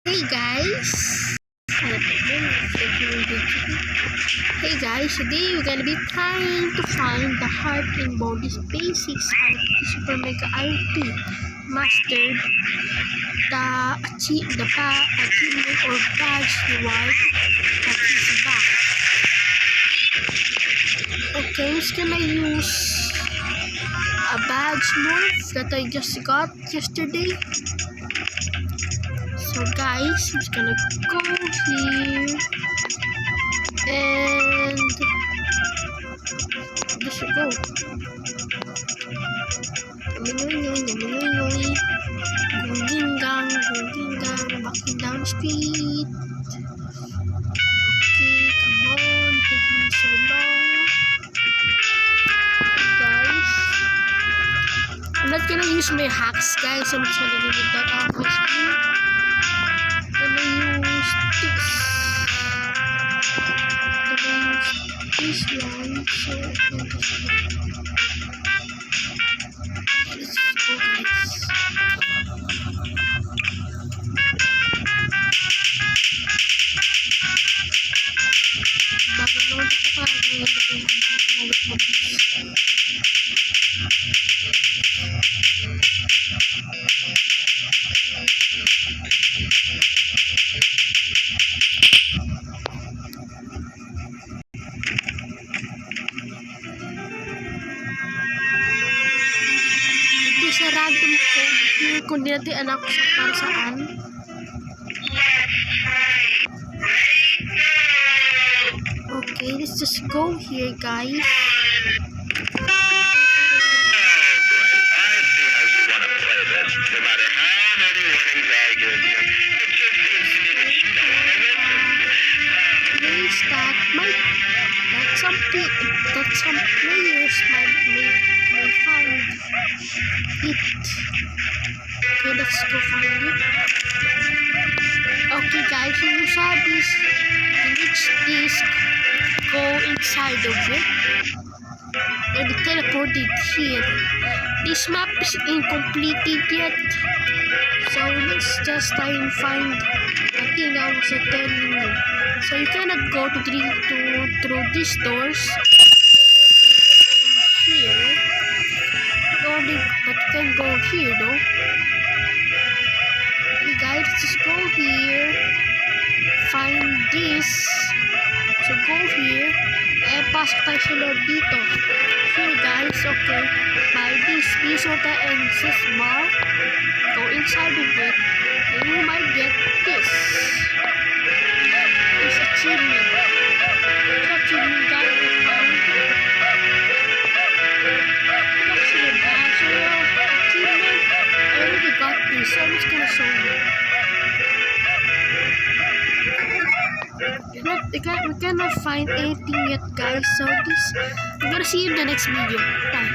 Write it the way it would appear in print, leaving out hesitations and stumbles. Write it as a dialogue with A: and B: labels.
A: Hey guys, today we're gonna be trying to find the heart in Baldi's Basics Super Mega RP mastered the achievement or badge reward that is back. Okay, I'm just gonna use a badge morph that I just got yesterday. So guys, I'm just gonna go here and just go. Gungingang, walking down the street. Okay, come on, taking so long. Guys, I'm not gonna use my hacks, guys. I'm just gonna leave it that on my screen. I'm gonna use this. This one, so let's go, guys. Bago ako sa random code here kung di natin anak ko sa para saan. Okay, let's just go here, guys. That some players may find it. Okay, let's go find it. Okay guys, you saw this glitch disc, go inside of it and teleported here. This map is incompleted yet, so let's just try and find the thing I was telling you. So you cannot go through these doors here. But you can go here though. Okay guys, just go here, find this, so go here and pasok tayo sa loob dito. Here guys, okay, by this Minnesota access bar, go inside of it and you might get this achievement. This achievement guys we found. Actually badge achievement. I already got this, so I'm just gonna show you. We cannot find anything yet guys, so I'm gonna see you in the next video. Bye.